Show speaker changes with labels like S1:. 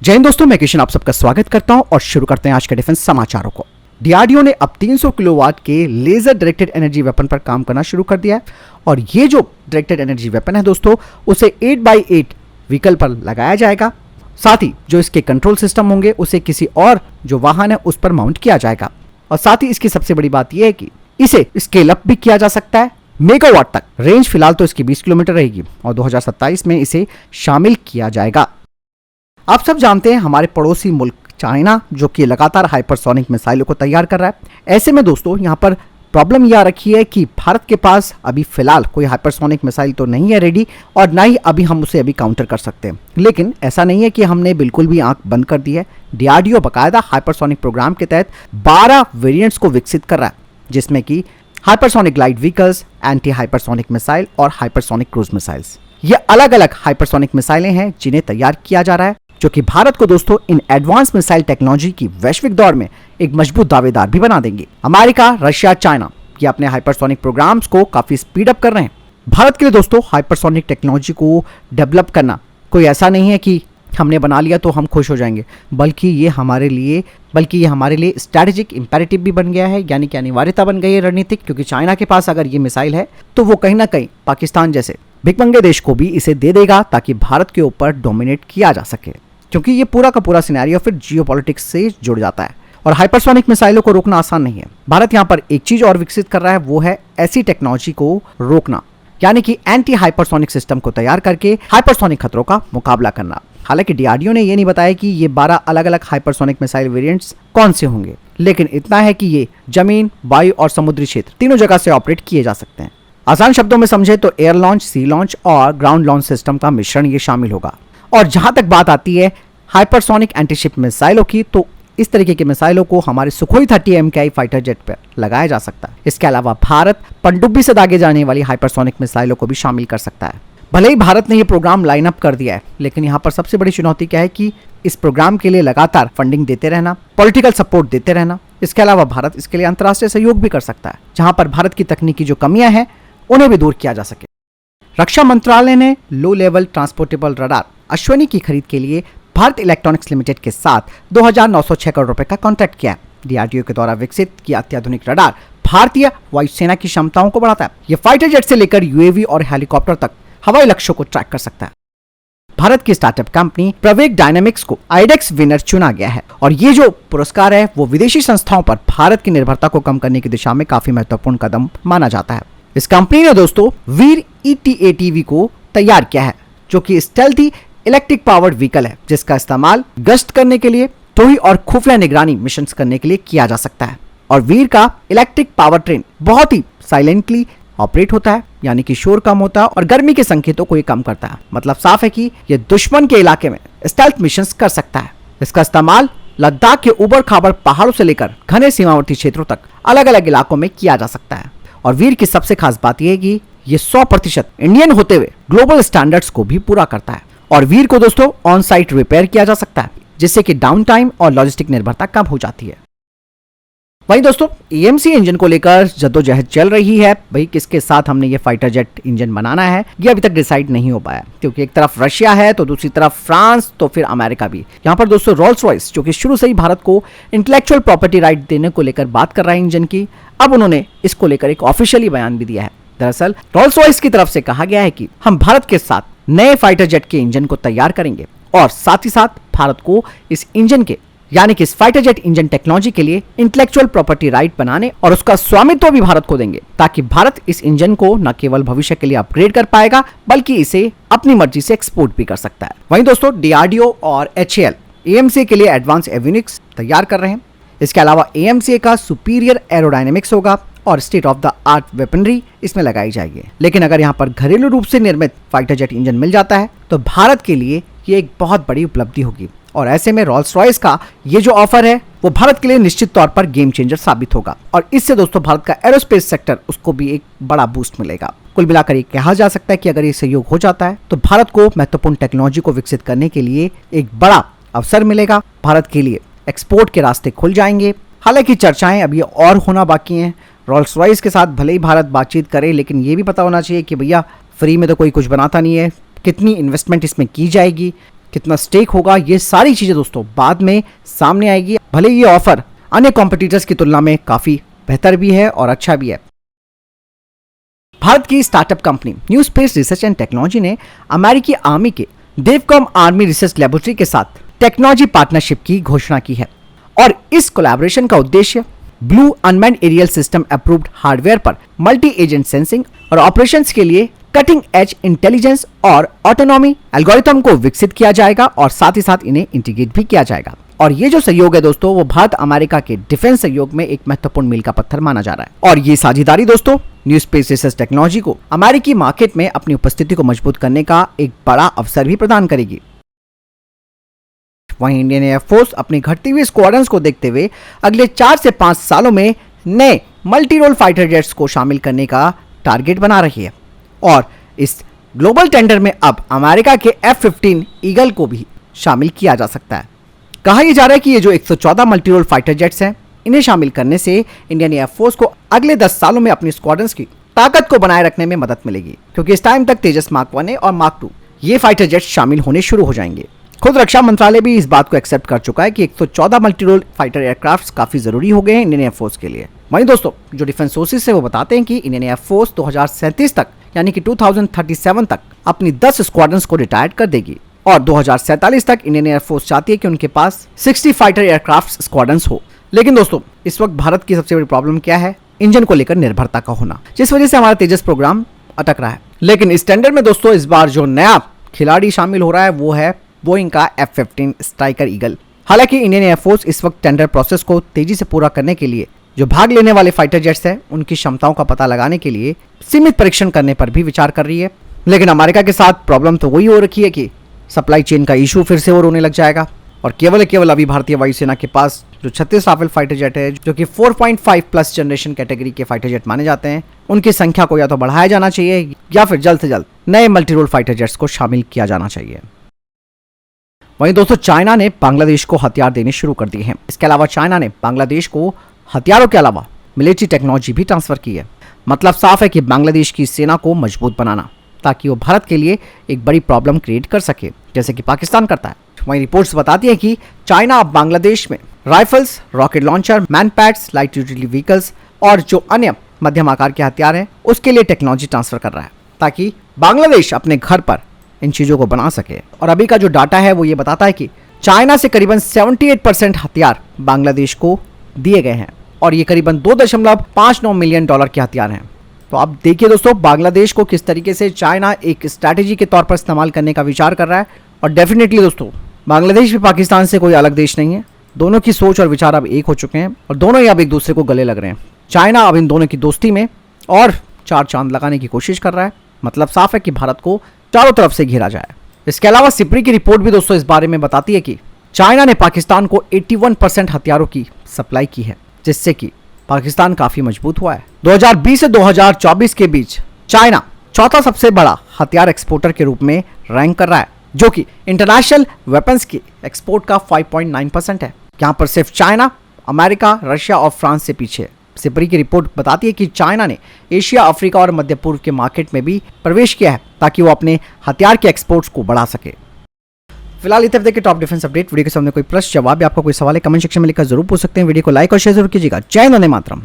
S1: जय हिंद दोस्तों, मैं किशन आप सबका स्वागत करता हूं और शुरू करते हैं आज के डिफेंस समाचारों को। डीआरडीओ ने अब 300 किलोवाट के लेजर डायरेक्टेड एनर्जी वेपन पर काम करना शुरू कर दिया है और ये जो डायरेक्टेड एनर्जी वेपन है दोस्तों, उसे 8x8 व्हीकल पर लगाया जाएगा। साथ ही जो इसके कंट्रोल सिस्टम होंगे उसे किसी और जो वाहन है उस पर माउंट किया जाएगा। और साथ ही इसकी सबसे बड़ी बात यह है कि इसे स्केल अप भी किया जा सकता है मेगावाट तक। रेंज फिलहाल तो इसकी 20 किलोमीटर रहेगी और 2027 में इसे शामिल किया जाएगा। आप सब जानते हैं हमारे पड़ोसी मुल्क चाइना जो कि लगातार हाइपरसोनिक मिसाइलों को तैयार कर रहा है। ऐसे में दोस्तों यहाँ पर प्रॉब्लम यह आ रखी है कि भारत के पास अभी फिलहाल कोई हाइपरसोनिक मिसाइल तो नहीं है रेडी और ना ही अभी हम उसे अभी काउंटर कर सकते हैं। लेकिन ऐसा नहीं है कि हमने बिल्कुल भी आंख बंद कर दी है। डीआरडीओ बाकायदा हाइपरसोनिक प्रोग्राम के तहत 12 वेरिएंट्स को विकसित कर रहा है, जिसमें कि hypersonic glide vehicles, anti hypersonic missile और हाइपरसोनिक क्रूज मिसाइल्स। ये अलग अलग हाइपरसोनिक मिसाइलें हैं जिन्हें तैयार किया जा रहा है, जो कि भारत को दोस्तों इन एडवांस मिसाइल टेक्नोलॉजी की वैश्विक दौर में एक मजबूत दावेदार भी बना देंगे। अमेरिका, रशिया, चाइना ये अपने हाइपरसोनिक प्रोग्राम्स को काफी स्पीड अप कर रहे हैं। भारत के लिए दोस्तों हाइपरसोनिक टेक्नोलॉजी को डेवलप करना कोई ऐसा नहीं है कि हमने बना लिया तो हम खुश हो जाएंगे, बल्कि ये हमारे लिए स्ट्रैटेजिक इंपेरेटिव भी बन गया है, यानी कि अनिवार्यता बन गई है रणनीतिक। क्योंकि चाइना के पास अगर ये मिसाइल है तो वो कहीं ना कहीं पाकिस्तान जैसे भिखमंगे देश को भी इसे दे देगा ताकि भारत के ऊपर डोमिनेट किया जा सके। क्योंकि ये पूरा का पूरा सिनेरियो फिर जियोपॉलिटिक्स से जुड़ जाता है और हाइपरसोनिक मिसाइलों को रोकना आसान नहीं है। भारत यहाँ पर एक चीज और विकसित कर रहा है, वो है ऐसी टेक्नोलॉजी को रोकना, यानी कि एंटी हाइपरसोनिक सिस्टम को तैयार करके हाइपरसोनिक खतरों का मुकाबला करना। हालांकि डीआरडीओ ने यह नहीं बताया कि ये 12 अलग अलग हाइपरसोनिक मिसाइल वेरिएंट्स कौन से होंगे, लेकिन इतना है कि ये जमीन, वायु और समुद्री क्षेत्र तीनों जगह से ऑपरेट किए जा सकते हैं। आसान शब्दों में समझे तो एयर लॉन्च, सी लॉन्च और ग्राउंड लॉन्च सिस्टम का मिश्रण ये शामिल होगा। और जहां तक बात आती है हाइपरसोनिक एंटीशिप मिसाइलों की, तो इस तरीके के मिसाइलों को हमारे सुखोई 30 MKI फाइटर जेट पर लगाया जा सकता है। इसके अलावा भारत पनडुब्बी से दागे जाने वाली हाइपरसोनिक मिसाइलों को भी शामिल कर सकता है। भले ही भारत ने यह प्रोग्राम लाइन अप कर दिया है, लेकिन यहाँ पर सबसे बड़ी चुनौती क्या है कि इस प्रोग्राम के लिए लगातार फंडिंग देते रहना, पॉलिटिकल सपोर्ट देते रहना। इसके अलावा भारत इसके लिए अंतर्राष्ट्रीय सहयोग भी कर सकता है, जहां पर भारत की तकनीकी जो कमियां हैं उन्हें भी दूर किया जा सके। रक्षा मंत्रालय ने low level transportable radar Ashwani की खरीद के लिए भारत इलेक्ट्रॉनिक्स लिमिटेड के साथ 2,906 करोड़ रुपए का कॉन्ट्रैक्ट किया है। डीआरडीओ के द्वारा विकसित किया अत्याधुनिक रडार भारतीय वायुसेना की क्षमताओं को बढ़ाता है। यह फाइटर जेट से लेकर यूएवी और हेलीकॉप्टर तक हवाई लक्ष्यों को ट्रैक कर सकता है। भारत की स्टार्टअप कंपनी प्रवेग डायनामिक्स को आइडेक्स विनर चुना गया है और ये जो पुरस्कार है वो विदेशी संस्थाओं पर भारत की निर्भरता को कम करने की दिशा में काफी महत्वपूर्ण कदम माना जाता है। इस कंपनी ने दोस्तों वीर ETATV को तैयार किया है, जो कि स्टेल्थी इलेक्ट्रिक पावर्ड व्हीकल है, जिसका इस्तेमाल गश्त करने के लिए, टोही और खुफिया निगरानी मिशन करने के लिए किया जा सकता है। और वीर का इलेक्ट्रिक पावर ट्रेन बहुत ही साइलेंटली ऑपरेट होता है, यानी कि शोर कम होता है और गर्मी के संकेतों को ये कम करता है। मतलब साफ है कि ये दुश्मन के इलाके में स्टेल्थ मिशंस कर सकता है। इसका इस्तेमाल लद्दाख के उबड़ खाबड़ पहाड़ों से लेकर घने सीमावर्ती क्षेत्रों तक अलग अलग इलाकों में किया जा सकता है। और वीर की सबसे खास बात यह है कि ये 100% इंडियन होते हुए ग्लोबल स्टैंडर्ड्स को भी पूरा करता है। और वीर को दोस्तों ऑन साइट रिपेयर किया जा सकता है, जिससे कि डाउन टाइम और लॉजिस्टिक निर्भरता कम हो जाती है। वहीं दोस्तों AMC इंजन को लेकर जद्दोजहद चल रही है। भाई किसके साथ हमने ये फाइटर जेट इंजन बनाना है, ये अभी तक डिसाइड नहीं हो पाया, क्योंकि एक तरफ रशिया है तो दूसरी तरफ फ्रांस, तो फिर अमेरिका भी। यहाँ पर दोस्तों रोल्स रॉयस, जो कि शुरू से ही भारत को इंटेलेक्चुअल प्रॉपर्टी राइट देने को लेकर बात कर रहा है इंजन की, अब उन्होंने इसको लेकर एक ऑफिशियली बयान भी दिया है। दरअसल रोल्स रॉयस की तरफ से कहा गया है कि हम भारत के साथ नए फाइटर जेट के इंजन को तैयार करेंगे और साथ ही साथ भारत को इस इंजन के, यानी कि इस फाइटर जेट इंजन टेक्नोलॉजी के लिए इंटेलेक्चुअल प्रॉपर्टी राइट बनाने और उसका स्वामित्व भी भारत को देंगे, ताकि भारत इस इंजन को न केवल भविष्य के लिए अपग्रेड कर पाएगा बल्कि इसे अपनी मर्जी से एक्सपोर्ट भी कर सकता है। वहीं दोस्तों DRDO और HAL AMC के लिए एडवांस एवियोनिक्स तैयार कर रहे हैं। इसके अलावा AMC का सुपीरियर एरोडायनेमिक्स होगा और state of the art weaponry इसमें लगाई जाएगी। लेकिन अगर यहाँ पर घरेलू रूप से निर्मित फाइटर जेट इंजन मिल जाता है तो भारत के लिए ये एक बहुत बड़ी उपलब्धि होगी। और ऐसे में रोल्स रॉयस का ये जो ऑफर है वो भारत के लिए निश्चित तौर पर गेम चेंजर साबित होगा और इससे दोस्तों भारत का एरोस्पेस सेक्टर उसको भी एक बड़ा बूस्ट मिलेगा। कुल मिलाकर ये कहा जा सकता है कि अगर ये सहयोग हो जाता है तो भारत को महत्वपूर्ण टेक्नोलॉजी को विकसित करने के लिए एक बड़ा अवसर मिलेगा। भारत के लिए एक्सपोर्ट के रास्ते खुल जाएंगे। हालांकि चर्चाएं अभी और होना बाकी हैं। रोल्स रॉयस के साथ भले ही भारत बातचीत करे, लेकिन ये भी पता होना चाहिए कि भैया फ्री में तो कोई कुछ बनाता नहीं है, कितनी इन्वेस्टमेंट इसमें की जाएगी, कितना स्टेक होगा, ये सारी चीजें दोस्तों बाद में सामने आएगी। भले ये ऑफर अन्य कॉम्पिटिटर्स की तुलना में काफी बेहतर भी है और अच्छा भी है। भारत की startup company new space research and technology ने अमेरिकी आर्मी के डेवकॉम आर्मी रिसर्च लेबोरेटरी के साथ टेक्नोलॉजी पार्टनरशिप की घोषणा की है और इस कोलैबोरेशन का उद्देश्य blue unmanned aerial system approved hardware पर मल्टी एजेंट सेंसिंग और ऑपरेशंस के लिए कटिंग एज इंटेलिजेंस और ऑटोनॉमी एल्गोरिथम को विकसित किया जाएगा और साथ ही साथ इन्हें इंटीग्रेट भी किया जाएगा। और ये जो सहयोग है दोस्तों, वो भारत अमेरिका के डिफेंस सहयोग में एक महत्वपूर्ण मील का पत्थर माना जा रहा है। और ये साझेदारी दोस्तों न्यू स्पेस रिसर्च टेक्नोलॉजी को अमेरिकी मार्केट में अपनी उपस्थिति को मजबूत करने का एक बड़ा अवसर भी प्रदान करेगी। वहीं इंडियन एयरफोर्स अपनी घटती हुई स्क्वाड्रंस को देखते हुए अगले 4 से 5 सालों में नए मल्टी रोल फाइटर जेट्स को शामिल करने का टारगेट बना रही है और इस ग्लोबल टेंडर में अब अमेरिका के F-15 ईगल को भी शामिल किया जा सकता है। कहा यह जा रहा है कि ये जो 114 मल्टी रोल फाइटर जेट्स हैं, इन्हें शामिल करने से इंडियन एयरफोर्स को अगले 10 सालों में अपनी स्क्वाड्रंस की ताकत को बनाए रखने में मदद मिलेगी, क्योंकि इस टाइम तक तेजस मार्क 1 और मार्क 2 ये फाइटर जेट्स शामिल होने शुरू हो जाएंगे। खुद रक्षा मंत्रालय भी इस बात को एक्सेप्ट कर चुका है कि 114 मल्टी रोल फाइटर एयरक्राफ्ट काफी जरूरी हो गए हैं इंडियन एयरफोर्स के लिए। वहीं दोस्तों जो डिफेंस सोर्सेज है वो बताते हैं कि इंडियन एयरफोर्स 2037 तक यानी कि 2037 तक अपनी 10 स्क्वाड्रंस को रिटायर्ड कर देगी और 2047 तक इंडियन एयरफोर्स चाहती है कि उनके पास 60 फाइटर एयरक्राफ्ट स्क्वाड्रंस हो। लेकिन दोस्तों इस वक्त भारत की सबसे बड़ी प्रॉब्लम क्या है? इंजन को लेकर निर्भरता का होना, जिस वजह से हमारा तेजस प्रोग्राम अटक रहा है। लेकिन इस टेंडर में दोस्तों इस बार जो नया खिलाड़ी शामिल हो रहा है वो है बोइंग का F-15 स्ट्राइकर ईगल। हालांकि इंडियन एयरफोर्स इस वक्त टेंडर प्रोसेस को तेजी से पूरा करने के लिए जो भाग लेने वाले फाइटर जेट्स हैं उनकी क्षमताओं का पता लगाने के लिए सीमित परीक्षण करने पर भी विचार कर रही है। लेकिन अमेरिका के साथ प्रॉब्लम तो वही हो रखी है कि सप्लाई चेन का इशू फिर से और होने लग जाएगा और केवल अभी भारतीय वायुसेना के पास जो 36 राफेल फाइटर जेट है, जो कि 4.5 प्लस जनरेशन कैटेगरी के फाइटर जेट माने जाते हैं, उनकी संख्या को या तो बढ़ाया जाना चाहिए या फिर जल्द से जल्द नए मल्टी रोल फाइटर जेट्स को शामिल किया जाना चाहिए। वहीं दोस्तों चाइना ने बांग्लादेश को हथियार देने शुरू कर दिए हैं। इसके अलावा चाइना ने बांग्लादेश को हथियारों के अलावा मिलिट्री टेक्नोलॉजी भी ट्रांसफर की है। मतलब साफ है कि बांग्लादेश की सेना को मजबूत बनाना ताकि वो भारत के लिए एक बड़ी प्रॉब्लम क्रिएट कर सके, जैसे कि पाकिस्तान करता है। वहीं रिपोर्ट्स बताती है कि चाइना अब बांग्लादेश में rifles, rocket launcher, man pads, light utility vehicles और जो अन्य मध्यम आकार के हथियार हैं उसके लिए टेक्नोलॉजी ट्रांसफर कर रहा है ताकि बांग्लादेश अपने घर पर इन चीजों को बना सके। और अभी का जो डाटा है वो ये बताता है कि चाइना से करीबन 78% हथियार बांग्लादेश को दिए गए हैं और ये करीबन $2.59 मिलियन के हथियार हैं। तो अब देखिए दोस्तों बांग्लादेश को किस तरीके से चाइना एक स्ट्रैटेजी के तौर पर इस्तेमाल करने का विचार कर रहा है। और डेफिनेटली दोस्तों बांग्लादेश भी पाकिस्तान से कोई अलग देश नहीं है, दोनों की सोच और विचार अब एक हो चुके हैं और दोनों ही अब एक दूसरे को गले लग रहे हैं। चाइना अब इन दोनों की दोस्ती में और 4 चांद लगाने की कोशिश कर रहा है। मतलब साफ है कि भारत को चारों तरफ से घेरा जाए। इसके अलावा सिप्री की रिपोर्ट भी दोस्तों इस बारे में बताती है कि चाइना ने पाकिस्तान को 81% हथियारों की सप्लाई की है, जिससे कि पाकिस्तान काफी मजबूत हुआ है। 2020 से 2024 के बीच चाइना चौथा सबसे बड़ा हथियार एक्सपोर्टर के रूप में रैंक कर रहा है, जो कि इंटरनेशनल वेपन्स की एक्सपोर्ट का 5.9% है। यहाँ पर सिर्फ चाइना, अमेरिका, रशिया और फ्रांस से पीछे है। सिप्री की रिपोर्ट बताती है कि चाइना ने एशिया, अफ्रीका और मध्य पूर्व के मार्केट में भी प्रवेश किया है ताकि वो अपने हथियार के एक्सपोर्ट्स को बढ़ा सके। फिलहाल इतने देखिए टॉप डिफेंस अपडेट। वीडियो के सामने कोई प्रश्न, जवाब या आपका कोई सवाल है कमेंट सेक्शन में लिखकर जरूर पूछ सकते हैं। वीडियो को लाइक और शेयर जरूर कीजिएगा। जय हिंद, वंदे मातरम।